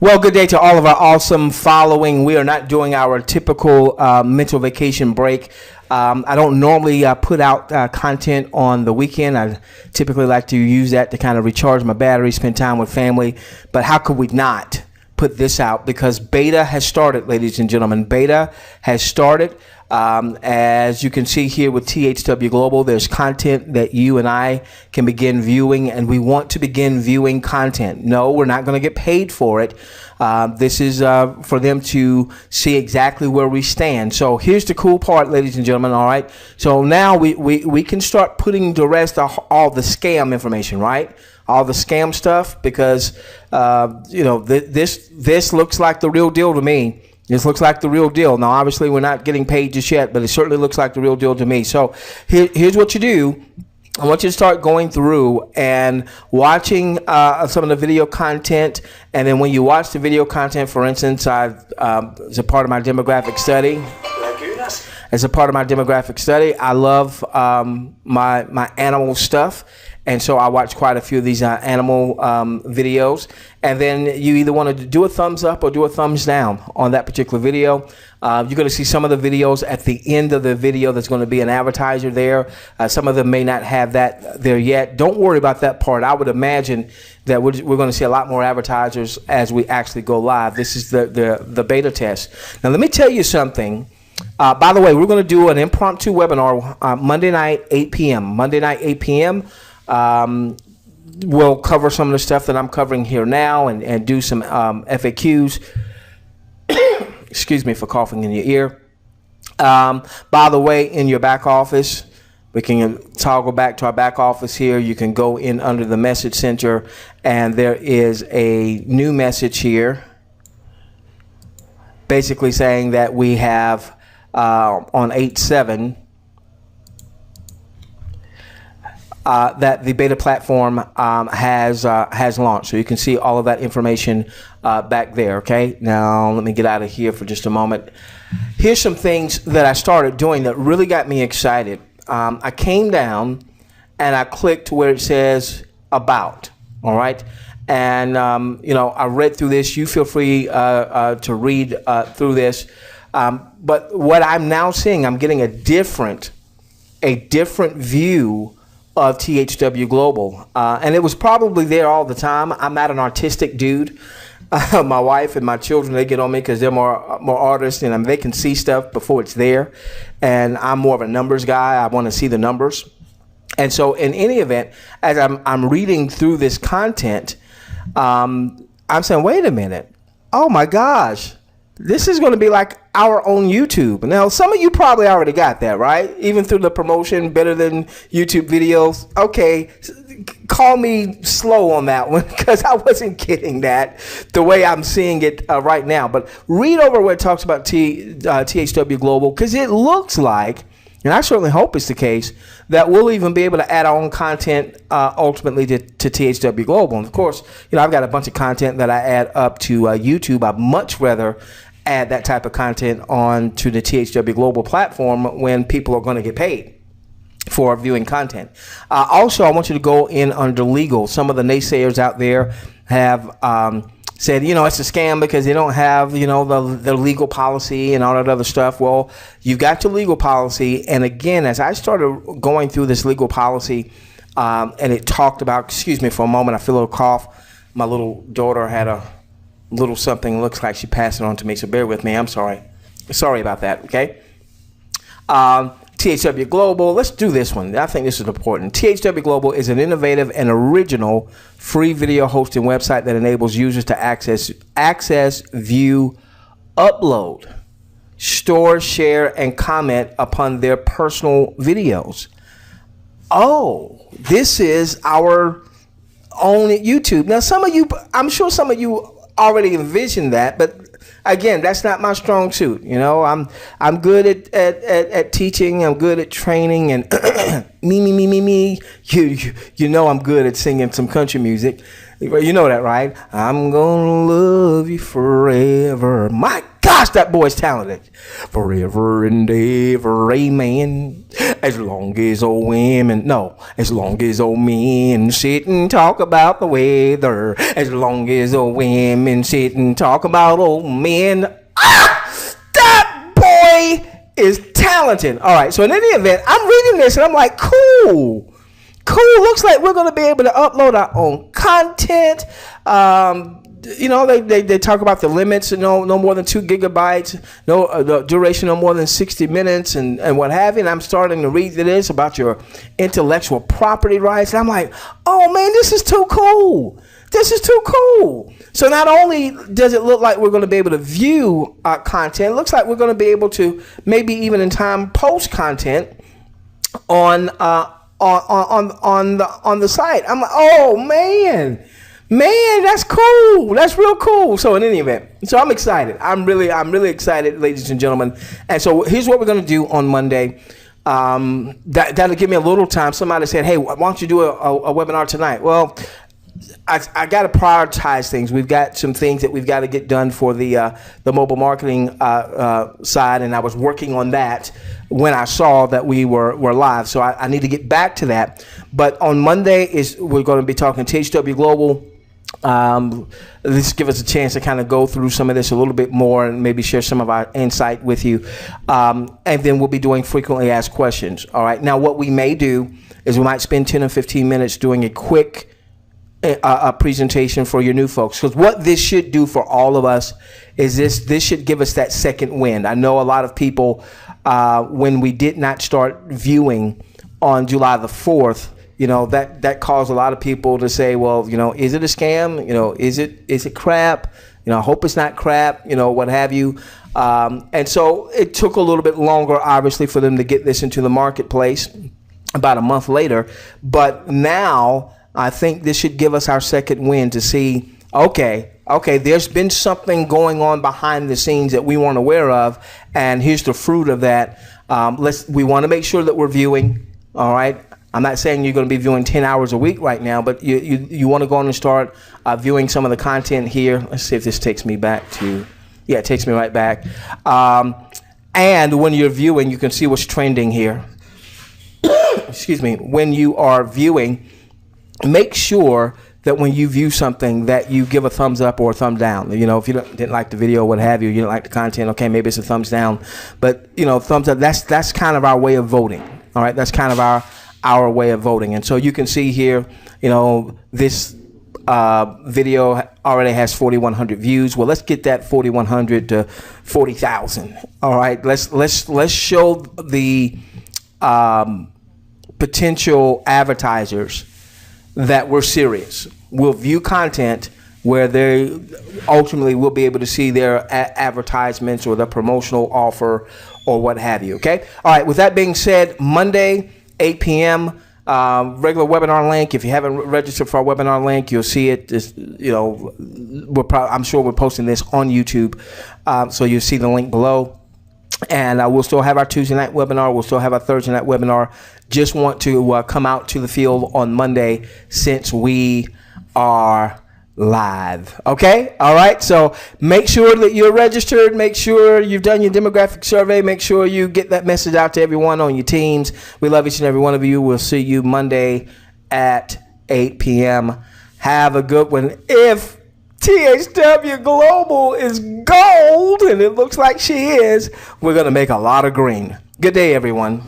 Well, good day to all of our awesome following. We are not doing our typical mental vacation break. I don't normally put out content on the weekend. I typically like to use that to kind of recharge my battery, spend time with family. But how could we not put this out? Because beta has started, ladies and gentlemen. Beta has started. As you can see here with THW Global, there's content that you and I can begin viewing, and we want to begin viewing content. No, we're not going to get paid for it. This is for them to see exactly where we stand. So here's the cool part, ladies and gentlemen. All right. So now we can start putting to rest all the scam information, right? All the scam stuff, because this looks like the real deal to me. This looks like the real deal. Now, obviously, we're not getting paid just yet, but it certainly looks like the real deal to me. So here's what you do. I want you to start going through and watching some of the video content. And then when you watch the video content, for instance, as a part of my demographic study, I love my animal stuff. And so I watch quite a few of these animal videos. And then you either want to do a thumbs up or do a thumbs down on that particular video. You're going to see some of the videos at the end of the video. There's going to be an advertiser there. Some of them may not have that there yet. Don't worry about that part. I would imagine that we're going to see a lot more advertisers as we actually go live. This is the beta test. Now, let me tell you something. By the way, we're going to do an impromptu webinar Monday night, 8 p.m. Monday night, 8 p.m. We'll cover some of the stuff that I'm covering here now and do some FAQs. Excuse me for coughing in your ear. By the way, in your back office, we can toggle back to our back office here. You can go in under the message center, and there is a new message here basically saying that we have on 8/7 that the beta platform has launched. So you can see all of that information back there. Okay, now let me get out of here for just a moment. Here's some things that I started doing that really got me excited. I came down and I clicked where it says about. All right, and I read through this. You feel free to read through this. But what I'm now seeing, I'm getting a different view of THW Global, and it was probably there all the time. I'm not an artistic dude. My wife and my children, they get on me because they're more artists, and they can see stuff before it's there. And I'm more of a numbers guy. I want to see the numbers. And so, in any event, as I'm reading through this content, I'm saying, wait a minute, oh my gosh. This is going to be like our own YouTube. Now, some of you probably already got that, right? Even through the promotion, better than YouTube videos. Okay, call me slow on that one because I wasn't getting that the way I'm seeing it right now. But read over where it talks about THW Global, because it looks like, and I certainly hope it's the case, that we'll even be able to add our own content ultimately to THW Global. And of course, I've got a bunch of content that I add up to YouTube. I'd much rather add that type of content on to the THW Global platform when people are going to get paid for viewing content. Also, I want you to go in under legal. Some of the naysayers out there have said, it's a scam because they don't have, the legal policy and all that other stuff. Well, you've got your legal policy. And again, as I started going through this legal policy, and it talked about, excuse me for a moment, I feel a little cough. My little daughter had a little something, looks like she passed it on to me, so bear with me. I'm sorry. Sorry about that, okay? THW Global, let's do this one. I think this is important. THW Global is an innovative and original free video hosting website that enables users to access, view, upload, store, share, and comment upon their personal videos. Oh, this is our own YouTube. Now, I'm sure some of you already envisioned that, but again, that's not my strong suit. I'm good at teaching. I'm good at training, and me. I'm good at singing some country music. You know that, right? I'm gonna love you forever. My God, Gosh, that boy's talented. Forever and ever, amen. As long as old women, no, as long as old men sit and talk about the weather. As long as old women sit and talk about old men. That boy is talented. All right, so in any event, I'm reading this and I'm like, cool. Looks like we're going to be able to upload our own content. They talk about the limits, no more than 2 gigabytes, the duration no more than 60 minutes and what have you. And I'm starting to read this about your intellectual property rights. And I'm like, oh man, this is too cool. So not only does it look like we're going to be able to view our content, it looks like we're going to be able to maybe even in time post content on the site. I'm like, oh man, that's cool. That's real cool. So in any event, so I'm excited. I'm really excited, ladies and gentlemen. And so here's what we're going to do on Monday. That'll give me a little time. Somebody said, hey, why don't you do a webinar tonight? Well, I got to prioritize things. We've got some things that we've got to get done for the mobile marketing side, and I was working on that when I saw that we were live. So I need to get back to that. But on Monday we're going to be talking THW Global. This give us a chance to kind of go through some of this a little bit more and maybe share some of our insight with you. And then we'll be doing frequently asked questions. All right. Now, what we may do is we might spend 10 or 15 minutes doing a quick a presentation for your new folks, because what this should do for all of us is this should give us that second wind. I know a lot of people when we did not start viewing on July the 4th, that caused a lot of people to say, well, is it a scam? Is it crap? I hope it's not crap, what have you. And so it took a little bit longer, obviously, for them to get this into the marketplace about a month later. But now I think this should give us our second wind to see, okay, there's been something going on behind the scenes that we weren't aware of, and here's the fruit of that. We want to make sure that we're viewing, all right? I'm not saying you're going to be viewing 10 hours a week right now, but you want to go on and start viewing some of the content here. Let's see if this takes me back to, yeah, it takes me right back. And when you're viewing, you can see what's trending here. Excuse me. When you are viewing, make sure that when you view something that you give a thumbs up or a thumb down. If you didn't like the video, what have you, you didn't like the content, okay, maybe it's a thumbs down. But, thumbs up, that's kind of our way of voting. All right, that's kind of our way of voting. And so you can see here, this video already has 4,100 views. Well, let's get that 4,100 to 40,000. All right, let's show the potential advertisers that we're serious. We'll view content where they ultimately will be able to see their advertisements or their promotional offer or what have you. Okay. All right. With that being said, Monday, 8 p.m. Regular webinar link. If you haven't registered for our webinar link, you'll see it. I'm sure we're posting this on YouTube, so you'll see the link below. And we'll still have our Tuesday night webinar. We'll still have our Thursday night webinar. Just want to come out to the field on Monday since we are live. Okay. All right. So make sure that you're registered. Make sure you've done your demographic survey. Make sure you get that message out to everyone on your teams. We love each and every one of you. We'll see you Monday at 8 p.m. Have a good one. If THW Global is gold, and it looks like she is, we're going to make a lot of green. Good day, everyone.